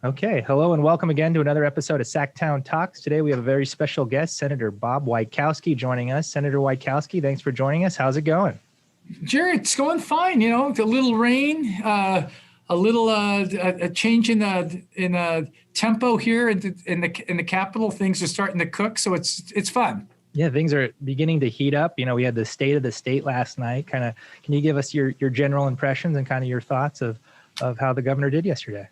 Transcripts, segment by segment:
Okay, hello and welcome again to another episode of Sacktown Talks. Today we have a very special guest, Senator Bob Wieckowski, joining us. Senator Wieckowski, thanks for joining us. How's it going? Jerry, it's going fine. A little rain, a change in tempo here in the capital. Things are starting to cook, so it's fun. Yeah, things are beginning to heat up. We had the state of the state last night. Can you give us your general impressions and kind of your thoughts of how the governor did yesterday?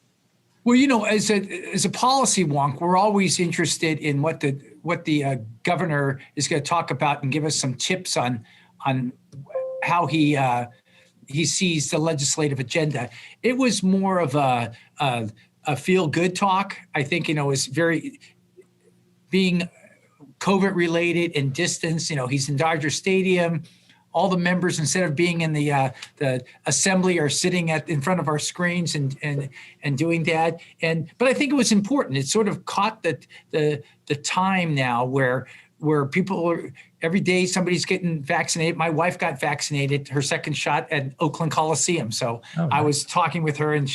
Well, as a policy wonk, we're always interested in what the governor is going to talk about and give us some tips on how he sees the legislative agenda. It was more of a feel good talk. I think is very being COVID related and distance. He's in Dodger Stadium. All the members, instead of being in the assembly, are sitting in front of our screens and doing that. But I think it was important. It sort of caught the time now where people are, every day somebody's getting vaccinated. My wife got vaccinated, her second shot at Oakland Coliseum. So I was talking with her, and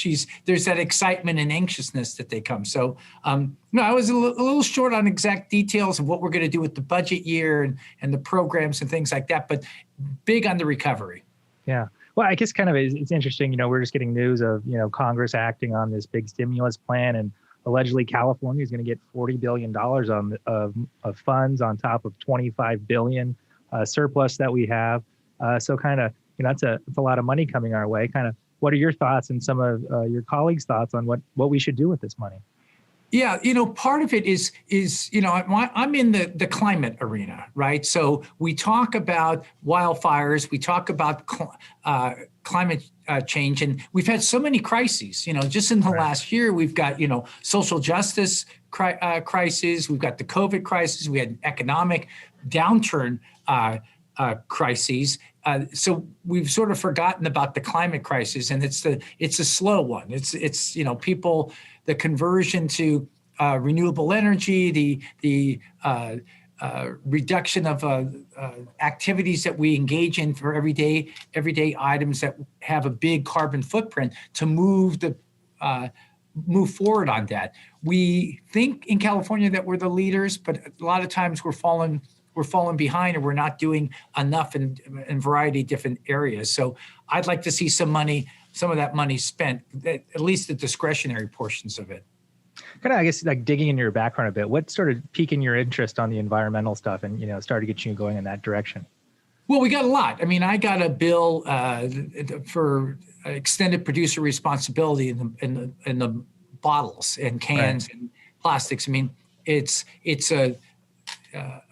there's that excitement and anxiousness that they come. So I was a little short on exact details of what we're going to do with the budget year and the programs and things like that, but big on the recovery. Yeah. Well, I guess it's interesting, we're just getting news of, Congress acting on this big stimulus plan, and allegedly California is going to get $40 billion of funds on top of $25 billion surplus that we have. So that's a lot of money coming our way. What are your thoughts and some of your colleagues' thoughts on what we should do with this money? Yeah, part of it is I'm in the climate arena, right? So we talk about wildfires, we talk about climate change, and we've had so many crises. Just in the last year, we've got social justice crisis, we've got the COVID crisis, we had an economic downturn crises. So we've sort of forgotten about the climate crisis, and it's a slow one. It's people, the conversion to renewable energy, the reduction of activities that we engage in for everyday items that have a big carbon footprint to move forward on that. We think in California that we're the leaders, but a lot of times we're falling behind, and we're not doing enough in a variety of different areas. So I'd like to see some of that money spent, at least the discretionary portions of it. I guess, like digging in your background a bit, what started piquing your interest on the environmental stuff and, started getting you going in that direction? Well, we got a lot. I got a bill for extended producer responsibility in the bottles and cans and plastics. It's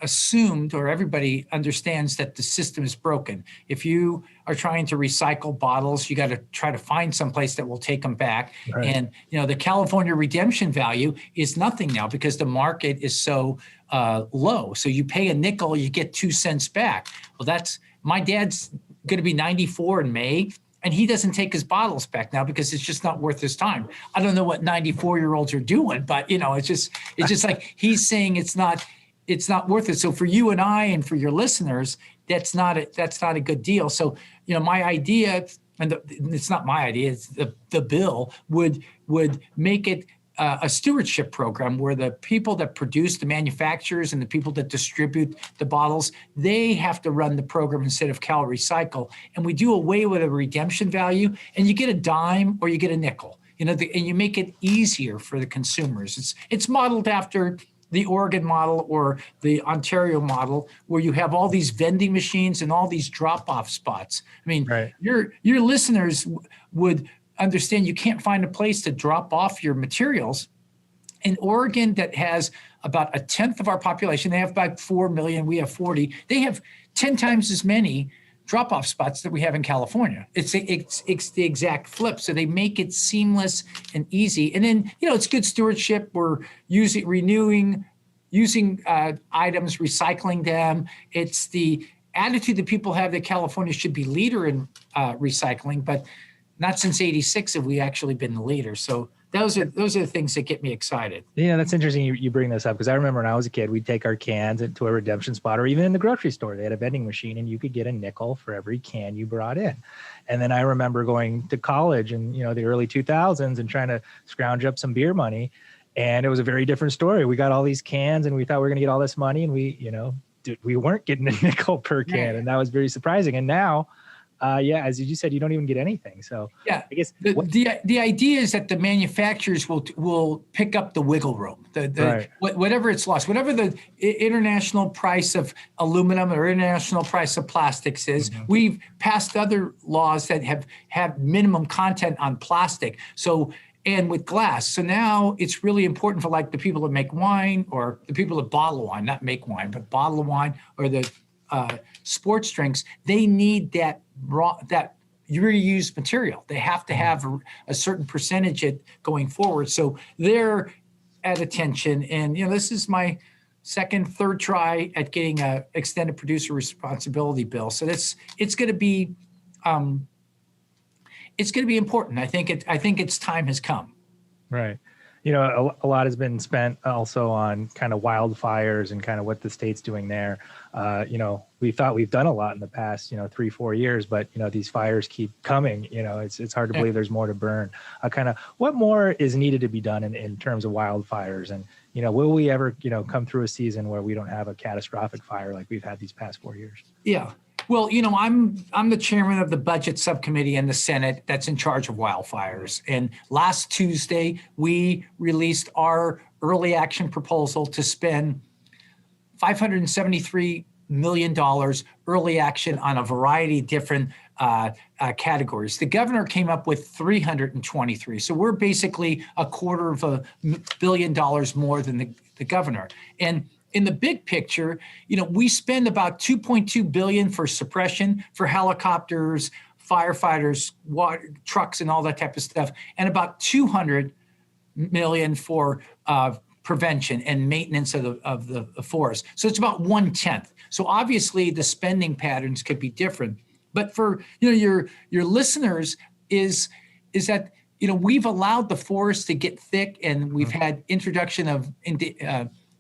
assumed, or everybody understands, that the system is broken. If you are trying to recycle bottles, you got to try to find some place that will take them back. Right. And the California redemption value is nothing now because the market is so low. So you pay a nickel, you get 2 cents back. Well, my dad's going to be 94 in May, and he doesn't take his bottles back now because it's just not worth his time. I don't know what 94-year-olds are doing, but it's just like he's saying it's not worth it. So for you and I, and for your listeners, that's not a good deal. So my idea, and it's not my idea, it's the bill would make it a stewardship program where the people that produce, the manufacturers and the people that distribute the bottles, they have to run the program instead of Cal Recycle. And we do away with a redemption value, and you get a dime or you get a nickel. And you make it easier for the consumers. It's modeled after the Oregon model or the Ontario model, where you have all these vending machines and all these drop-off spots. Right. Your listeners would understand you can't find a place to drop off your materials. In Oregon, that has about 1/10 of our population, they have about 4 million, we have 40. They have 10 times as many drop-off spots that we have in California. It's the exact flip. So they make it seamless and easy. And then, it's good stewardship. We're using items, recycling them. It's the attitude that people have that California should be leader in recycling, but not since '86 have we actually been the leader. So those are the things that get me excited. Yeah, that's interesting. You bring this up because I remember when I was a kid, we'd take our cans into a redemption spot, or even in the grocery store. They had a vending machine, and you could get a nickel for every can you brought in. And then I remember going to college in the early 2000s and trying to scrounge up some beer money, and it was a very different story. We got all these cans, and we thought we were going to get all this money, and we weren't getting a nickel per can, and that was very surprising. And now, as you said, you don't even get anything. So yeah, I guess the idea is that the manufacturers will pick up the wiggle room, right. Whatever it's lost, whatever the international price of aluminum or international price of plastics is. Mm-hmm. We've passed other laws that have minimum content on plastic. So. And with glass. So now it's really important for like the people that make wine, or the people that bottle wine, not make wine, but bottle wine, or the sports drinks. They need that reused material. They have to have a certain percentage going forward. So they're at attention. And, this is my third try at getting a extended producer responsibility bill. So it's going to be, it's going to be important. I think its time has come. Right. A lot has been spent also on kind of wildfires and kind of what the state's doing there. We thought we've done a lot in the past, 3-4 years, but these fires keep coming. It's hard to believe there's more to burn. Kind of what more is needed to be done in terms of wildfires, and will we ever come through a season where we don't have a catastrophic fire like we've had these past 4 years? Yeah. Well, I'm the chairman of the budget subcommittee in the Senate that's in charge of wildfires. And last Tuesday, we released our early action proposal to spend $573 million early action on a variety of different categories. The governor came up with 323. So we're basically $250 million more than the governor. And in the big picture, we spend about $2.2 billion for suppression, for helicopters, firefighters, water trucks, and all that type of stuff, and about $200 million for prevention and maintenance of the forest. So it's about 1/10. So obviously the spending patterns could be different. But for your listeners is that we've allowed the forest to get thick, and we've had introduction of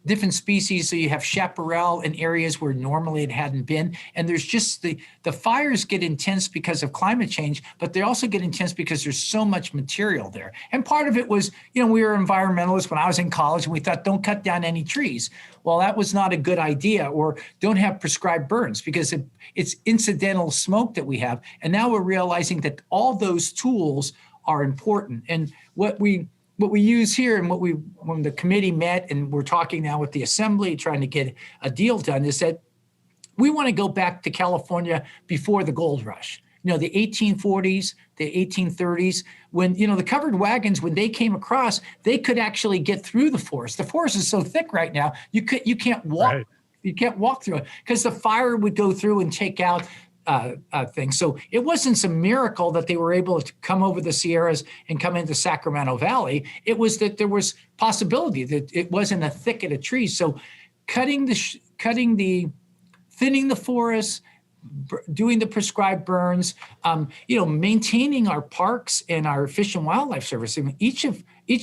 different species. So you have chaparral in areas where normally it hadn't been. And there's just the fires get intense because of climate change, but they also get intense because there's so much material there. And part of it was, we were environmentalists when I was in college, and we thought, don't cut down any trees. Well, that was not a good idea. Or don't have prescribed burns, because it's incidental smoke that we have. And now we're realizing that all those tools are important. And what we use here, and when the committee met, and we're talking now with the assembly trying to get a deal done, is that we want to go back to California before the gold rush. The 1840s, the 1830s, when the covered wagons, when they came across, they could actually get through the forest. The forest is so thick right now, you can't walk. Right. You can't walk through it because the fire would go through and take out things. So it wasn't some miracle that they were able to come over the Sierras and come into Sacramento Valley. It was that there was possibility that it wasn't a thicket of trees. So thinning the forest, doing the prescribed burns, maintaining our parks and our Fish and Wildlife Service. I mean, each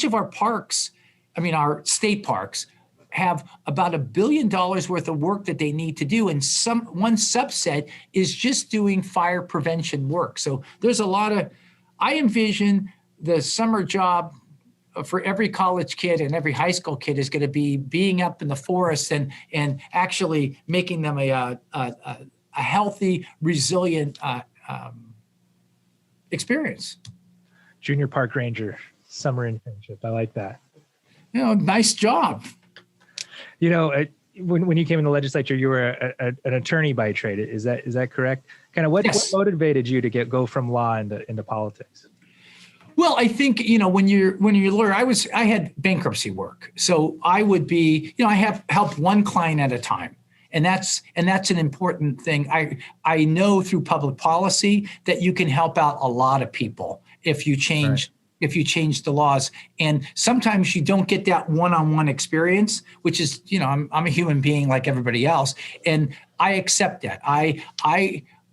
of our parks, our state parks, have about $1 billion worth of work that they need to do. And one subset is just doing fire prevention work. So there's a lot of, I envision the summer job for every college kid and every high school kid is going to be being up in the forest and actually making them a healthy, resilient experience. Junior park ranger, summer internship. I like that. Nice job. When you came in the legislature, you were an attorney by trade. Is that correct? Kind of what motivated you to go from law into politics? Well, I think when you're a lawyer, I had bankruptcy work, so I would be I have helped one client at a time, and that's an important thing. I know through public policy that you can help out a lot of people if you change. Right. If you change the laws. And sometimes you don't get that one-on-one experience, which is, I'm a human being like everybody else. And I accept that. I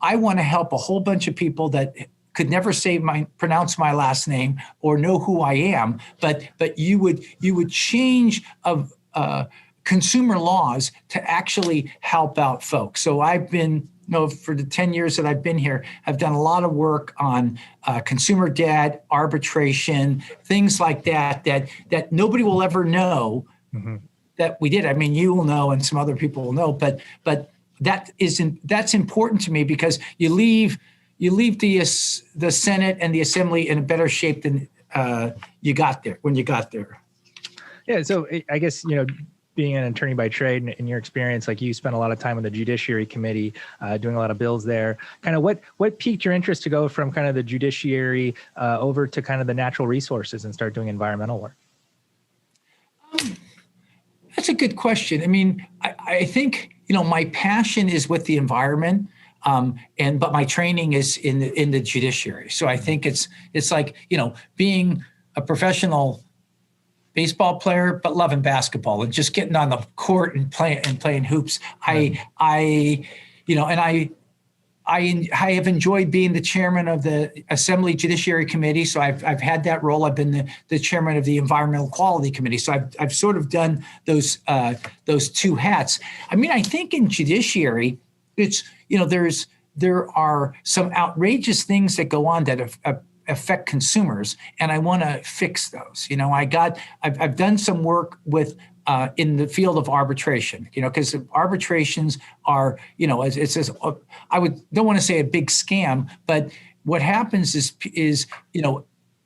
want to help a whole bunch of people that could never pronounce my last name or know who I am, but you would change consumer laws to actually help out folks. So I've been, for the 10 years that I've been here, I've done a lot of work on consumer debt, arbitration, things like that nobody will ever know that we did. I mean, you will know, and some other people will know, but that's important to me, because you leave the Senate and the Assembly in a better shape than you got there when you got there. Yeah. So I guess, being an attorney by trade, and in your experience, like you spent a lot of time on the Judiciary Committee, doing a lot of bills there. Kind of what piqued your interest to go from kind of the judiciary over to kind of the natural resources and start doing environmental work? That's a good question. I mean, I think, my passion is with the environment, but my training is in the judiciary. So I think it's like, being a professional baseball player, but loving basketball and just getting on the court and playing hoops. I have enjoyed being the chairman of the Assembly Judiciary Committee. So I've had that role. I've been the chairman of the Environmental Quality Committee. So I've sort of done those two hats. I mean, I think in judiciary, it's, there are some outrageous things that go on that affect consumers, and I want to fix those. I've done some work with in the field of arbitration, because arbitrations are, it says, don't want to say a big scam, but what happens is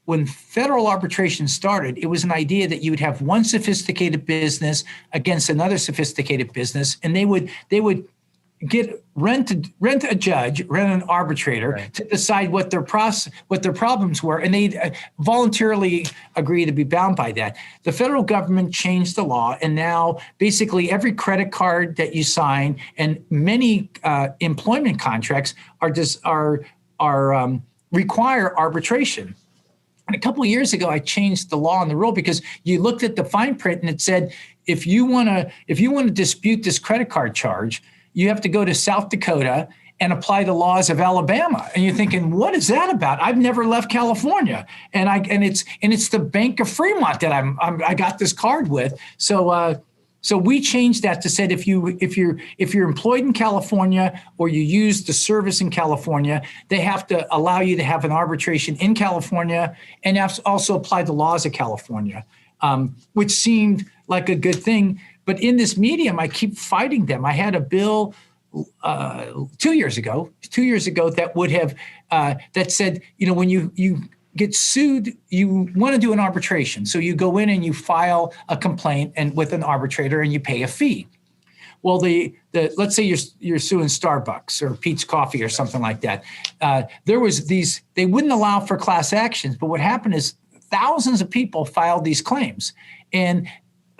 when federal arbitration started, it was an idea that you would have one sophisticated business against another sophisticated business, and they would rent a judge, rent an arbitrator, right, to decide what their problems were, and they voluntarily agree to be bound by that. The federal government changed the law, and now basically every credit card that you sign and many employment contracts require arbitration. And a couple of years ago, I changed the law and the rule, because you looked at the fine print and it said, if you want to dispute this credit card charge, you have to go to South Dakota and apply the laws of Alabama. And you're thinking, what is that about? I've never left California, and it's the Bank of Fremont that I got this card with. So we changed that to said if you're employed in California or you use the service in California, they have to allow you to have an arbitration in California and have to also apply the laws of California, which seemed like a good thing. But in this medium, I keep fighting them. I had a bill 2 years ago that would have that said, when you get sued, you want to do an arbitration. So you go in and you file a complaint and with an arbitrator, and you pay a fee. Well, let's say you're suing Starbucks or Pete's Coffee or something like that. They wouldn't allow for class actions, but what happened is thousands of people filed these claims, and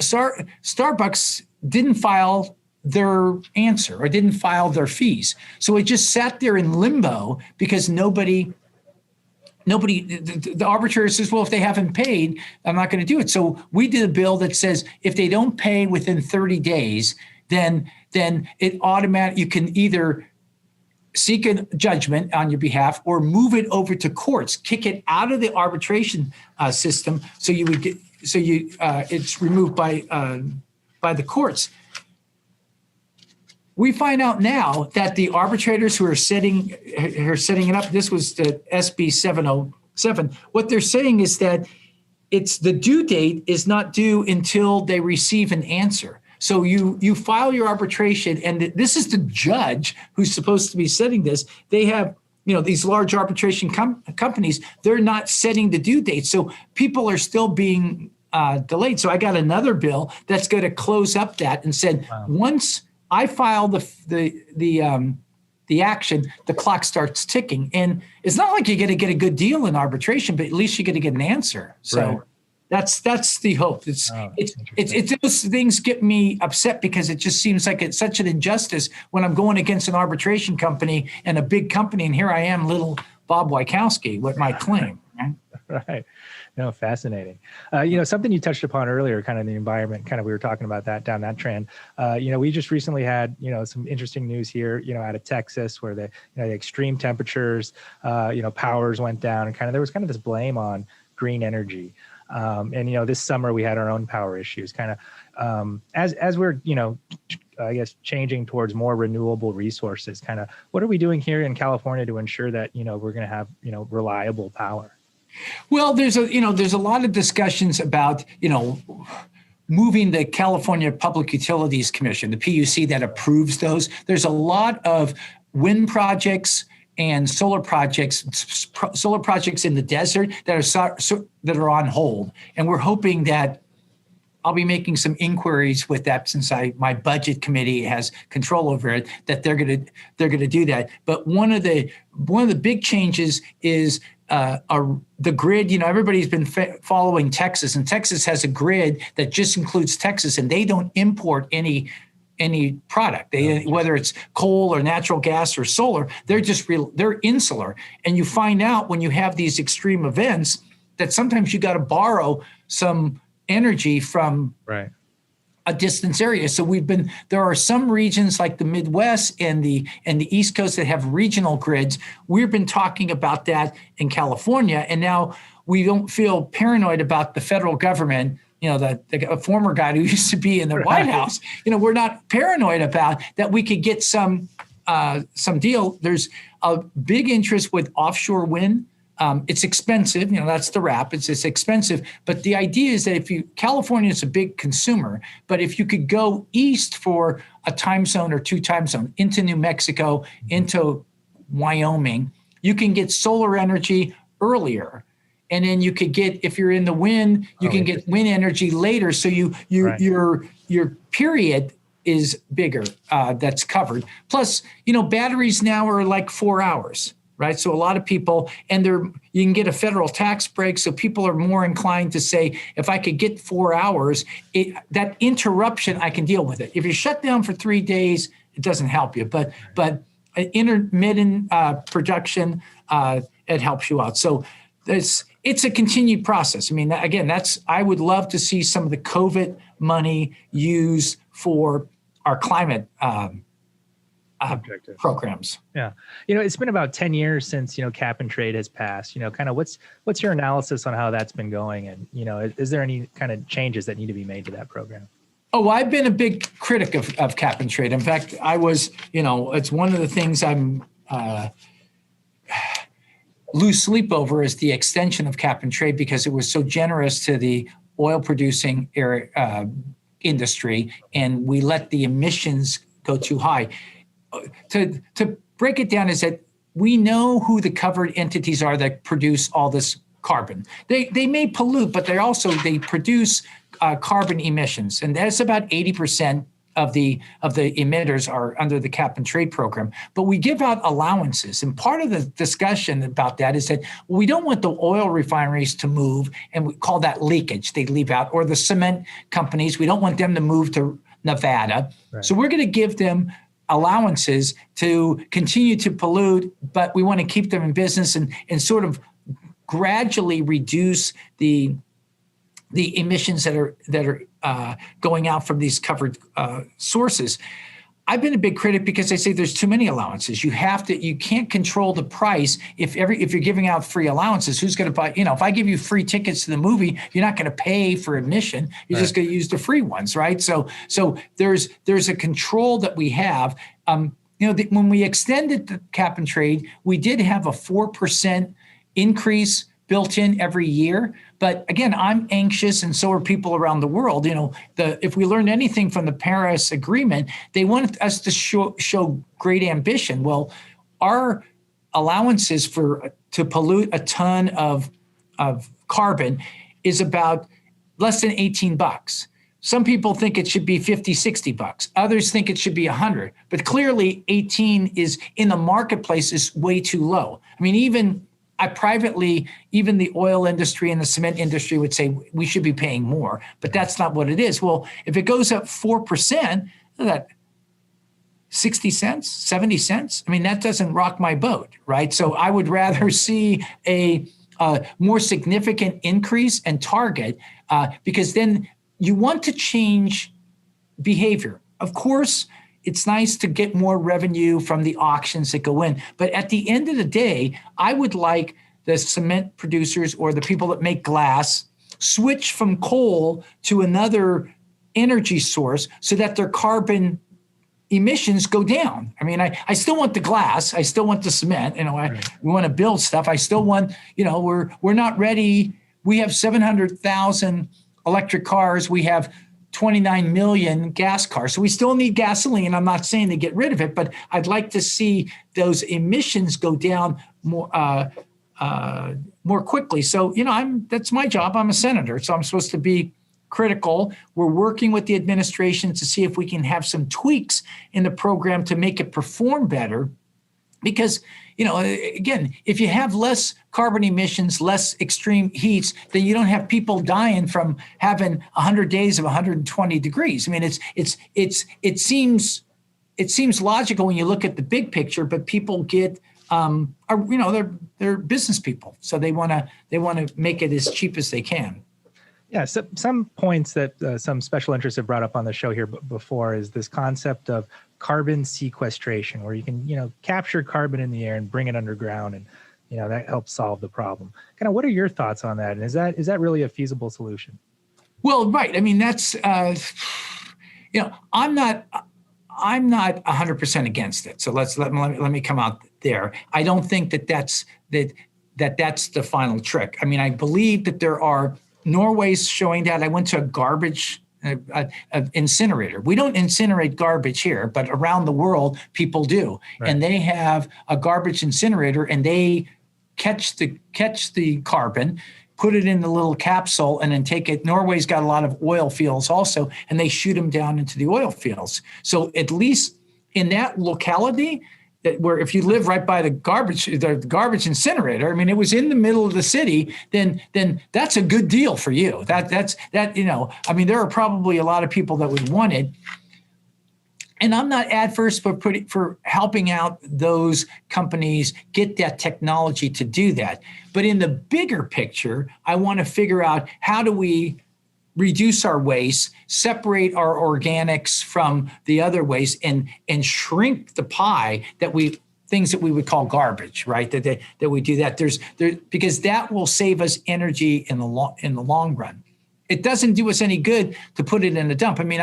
Starbucks didn't file their answer or didn't file their fees. So it just sat there in limbo because the arbitrator says, well, if they haven't paid, I'm not going to do it. So we did a bill that says if they don't pay within 30 days, then it you can either seek a judgment on your behalf or move it over to courts, kick it out of the arbitration system. So it's removed by the courts. We find out now that the arbitrators who are setting it up, this was the SB 707, what they're saying is that it's the due date is not due until they receive an answer. So you file your arbitration, and this is the judge who's supposed to be setting this. They have, these large arbitration companies, they're not setting the due date. So people are still being delayed. So I got another bill that's going to close up that and said, wow, once I file the action, the clock starts ticking. And it's not like you're going to get a good deal in arbitration, but at least you're going to get an answer. So right, that's the hope. It's those things get me upset because it just seems like it's such an injustice when I'm going against an arbitration company and a big company, and here I am, little Bob Wieckowski, with my claim. Right? Right. No, fascinating. Something you touched upon earlier, kind of the environment, kind of we were talking about that down that trend. We just recently had, some interesting news here, out of Texas where the extreme temperatures, powers went down and there was kind of this blame on green energy. This summer we had our own power issues as we're, I guess, changing towards more renewable resources. What are we doing here in California to ensure that, we're going to have, reliable power? Well, there's a lot of discussions about, moving the California Public Utilities Commission, the PUC that approves those. There's a lot of wind projects and solar projects in the desert that are on hold. And we're hoping that I'll be making some inquiries with that since my budget committee has control over it, that they're going to do that. But one of the big changes is the grid. Everybody's been following Texas, and Texas has a grid that just includes Texas, and they don't import any product. Whether it's coal or natural gas or solar, they're insular. And you find out when you have these extreme events that sometimes you got to borrow some energy from a distance area. So there are some regions like the Midwest and the East Coast that have regional grids. We've been talking about that in California, and now we don't feel paranoid about the federal government. The former guy who used to be in the White House. We're not paranoid about that. We could get some deal. There's a big interest with offshore wind. It's expensive, that's the wrap. It's expensive. But the idea is that California is a big consumer, but if you could go east for a time zone or 2 time zone into New Mexico, into Wyoming, you can get solar energy earlier. And then you could get, if you're in the wind, you can get wind energy later. So your period is bigger, that's covered. Plus, batteries now are like 4 hours. Right. So a lot of people, and you can get a federal tax break. So people are more inclined to say, if I could get 4 hours, that interruption, I can deal with it. If you're shut down for 3 days, it doesn't help you. But intermittent production, it helps you out. So it's a continued process. I mean, again, I would love to see some of the COVID money used for our climate programs. Yeah. It's been about 10 years since, cap and trade has passed, what's your analysis on how that's been going? And, is there any kind of changes that need to be made to that program? Oh, I've been a big critic of cap and trade. In fact, I was, it's one of the things I'm lose sleep over is the extension of cap and trade, because it was so generous to the oil producing industry, and we let the emissions go too high. To break it down is that we know who the covered entities are that produce all this carbon. They may pollute, but they produce carbon emissions, and that's about 80% of the emitters are under the cap and trade program. But we give out allowances, and part of the discussion about that is that we don't want the oil refineries to move, and we call that leakage. They leave out, or the cement companies. We don't want them to move to Nevada, so we're going to give them allowances to continue to pollute, but we want to keep them in business and sort of gradually reduce the emissions that are going out from these covered sources. I've been a big critic because I say there's too many allowances. You can't control the price if you're giving out free allowances. Who's going to buy? If I give you free tickets to the movie, you're not going to pay for admission. You're just going to use the free ones, right? So there's a control that we have. When we extended the cap and trade, we did have a 4% increase built in every year. But again, I'm anxious, and so are people around the world. If we learned anything from the Paris Agreement, they wanted us to show great ambition. Well, our allowances to pollute a ton of carbon is about less than $18. Some people think it should be $50, $60. Others think it should be $100. But clearly, 18 is in the marketplace is way too low. I mean, even the oil industry and the cement industry would say we should be paying more, but that's not what it is. Well, if it goes up 4%, that 60 cents, 70 cents, I mean, that doesn't rock my boat, right? So I would rather see a a more significant increase and target, because then you want to change behavior. Of course, it's nice to get more revenue from the auctions that go in. But at the end of the day, I would like the cement producers or the people that make glass switch from coal to another energy source so that their carbon emissions go down. I mean, I still want the glass. I still want the cement. We want to build stuff. I still want, we're not ready. We have 700,000 electric cars. We have 29 million gas cars. So we still need gasoline. I'm not saying to get rid of it, but I'd like to see those emissions go down more quickly. So, that's my job. I'm a senator, so I'm supposed to be critical. We're working with the administration to see if we can have some tweaks in the program to make it perform better. Because, again, if you have less carbon emissions, less extreme heats, then you don't have people dying from having 100 days of 120 degrees. I mean, it seems logical when you look at the big picture, but people get, they're business people, so they want to make it as cheap as they can. Yeah, so some points that some special interests have brought up on the show here before is this concept of carbon sequestration, where you can, capture carbon in the air and bring it underground, and that helps solve the problem. Kind of, what are your thoughts on that? And is that really a feasible solution? Well, right. I mean, that's I'm not 100% against it. So let me come out there. I don't think that's the final trick. I mean, I believe that there are Norway's showing that. I went to a garbage incinerator. We don't incinerate garbage here, but around the world, people do. Right. And they have a garbage incinerator, and they catch the carbon, put it in the little capsule, and then take it. Norway's got a lot of oil fields also, and they shoot them down into the oil fields. So at least in that locality, where if you live right by the garbage incinerator, I mean, it was in the middle of the city, then that's a good deal for you. I mean, there are probably a lot of people that would want it. And I'm not adverse for helping out those companies get that technology to do that. But in the bigger picture, I want to figure out, how do we reduce our waste, separate our organics from the other waste, and shrink the pie things that we would call garbage, right? That we do that. Because that will save us energy in the long run. It doesn't do us any good to put it in a dump. I mean,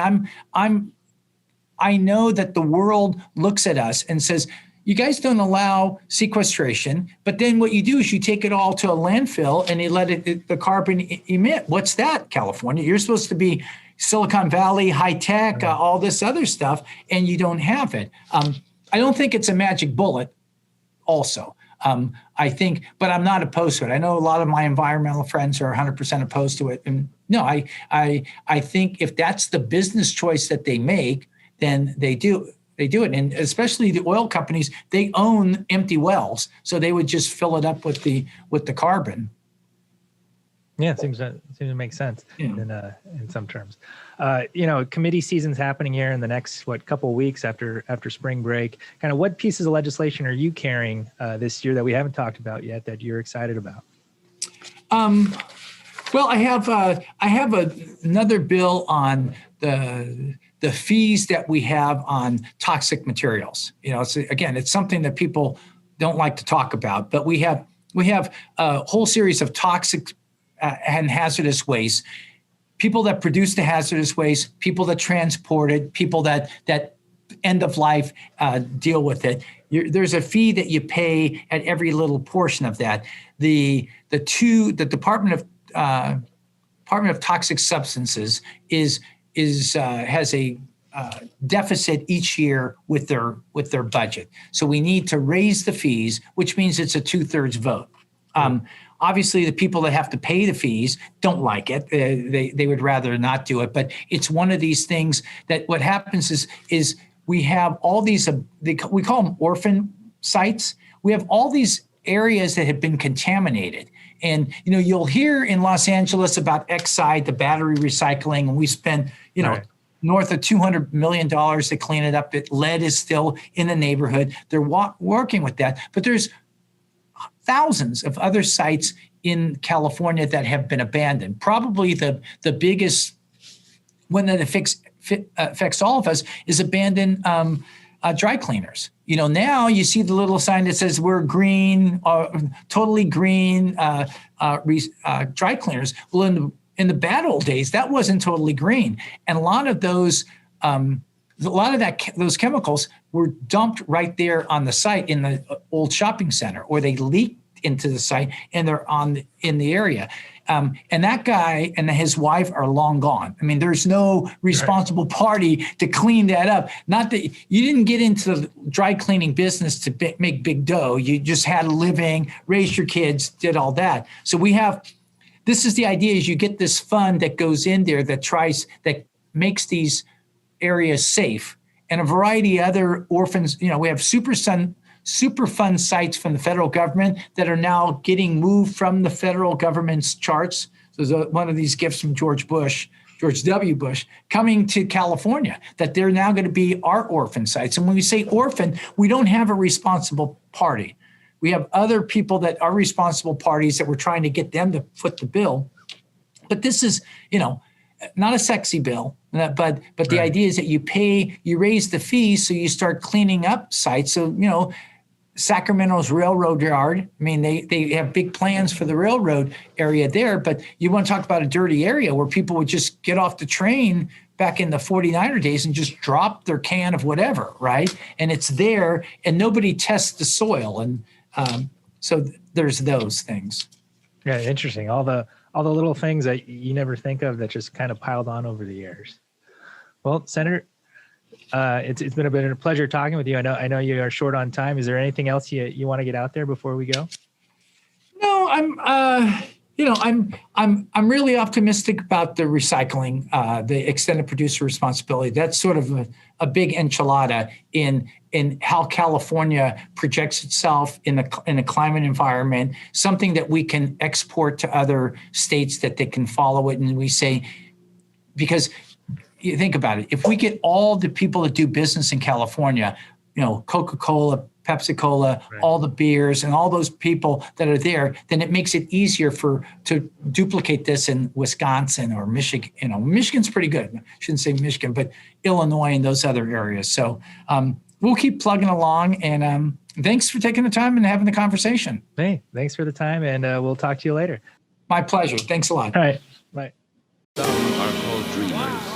I know that the world looks at us and says, you guys don't allow sequestration, but then what you do is you take it all to a landfill and you let the carbon emit. What's that, California? You're supposed to be Silicon Valley, high tech, all this other stuff, and you don't have it. I don't think it's a magic bullet also. I think, but I'm not opposed to it. I know a lot of my environmental friends are 100% opposed to it. And no, I think if that's the business choice that they make, then they do it. And especially the oil companies, they own empty wells, so they would just fill it up with the carbon. Yeah, it seems to make sense in some terms. Committee season's happening here in the next couple of weeks after spring break. Kind of, what pieces of legislation are you carrying this year that we haven't talked about yet that you're excited about? Well, I have another bill on the fees that we have on toxic materials. It's something that people don't like to talk about, but we have a whole series of toxic and hazardous waste. People that produce the hazardous waste, people that transport it, people that end of life deal with it. There's a fee that you pay at every little portion of that. The Department of Toxic Substances has a deficit each year with their budget. So we need to raise the fees, which means it's a 2/3 vote. Obviously, the people that have to pay the fees don't like it. They would rather not do it. But it's one of these things that what happens is we have all these, we call them orphan sites. We have all these areas that have been contaminated. And, you'll hear in Los Angeles about Exide, the battery recycling, and we spend, north of $200 million to clean it up. Lead is still in the neighborhood. They're working with that. But there's thousands of other sites in California that have been abandoned. Probably the biggest one that affects all of us is abandoned dry cleaners. Now you see the little sign that says we're green, totally green dry cleaners. Well, in the bad old days, that wasn't totally green, and a lot of those those chemicals were dumped right there on the site in the old shopping center, or they leaked into the site and they're in the area. And that guy and his wife are long gone. I mean, there's no responsible party to clean that up. Not that you didn't get into the dry cleaning business to make big dough. You just had a living, raised your kids, did all that. So this is the idea, is you get this fund that goes in there that makes these areas safe, and a variety of other orphans. We have Superfund sites from the federal government that are now getting moved from the federal government's charts. So there's one of these gifts from George W. Bush, coming to California, that they're now going to be our orphan sites. And when we say orphan, we don't have a responsible party. We have other people that are responsible parties that we're trying to get them to foot the bill. But this is, not a sexy bill, but the idea is that you raise the fees, so you start cleaning up sites. So, Sacramento's railroad yard, I mean, they have big plans for the railroad area there, but you want to talk about a dirty area where people would just get off the train back in the 49er days and just drop their can of whatever, right? And it's there, and nobody tests the soil. And so there's those things. Yeah, interesting. All the little things that you never think of that just kind of piled on over the years. Well, Senator, it's been a pleasure talking with you. I know you are short on time. Is there anything else you want to get out there before we go? No, I'm really optimistic about the recycling, the extended producer responsibility. That's sort of a big enchilada in how California projects itself in a climate environment, something that we can export to other states that they can follow it. And we say, because you think about it, if we get all the people that do business in California, Coca-Cola, Pepsi-Cola, all the beers, and all those people that are there, then it makes it easier to duplicate this in Wisconsin or Michigan. Michigan's pretty good. I shouldn't say Michigan, but Illinois and those other areas. So we'll keep plugging along. And thanks for taking the time and having the conversation. Hey, thanks for the time, and we'll talk to you later. My pleasure. Thanks a lot. All right. Bye. Some are called dreamers.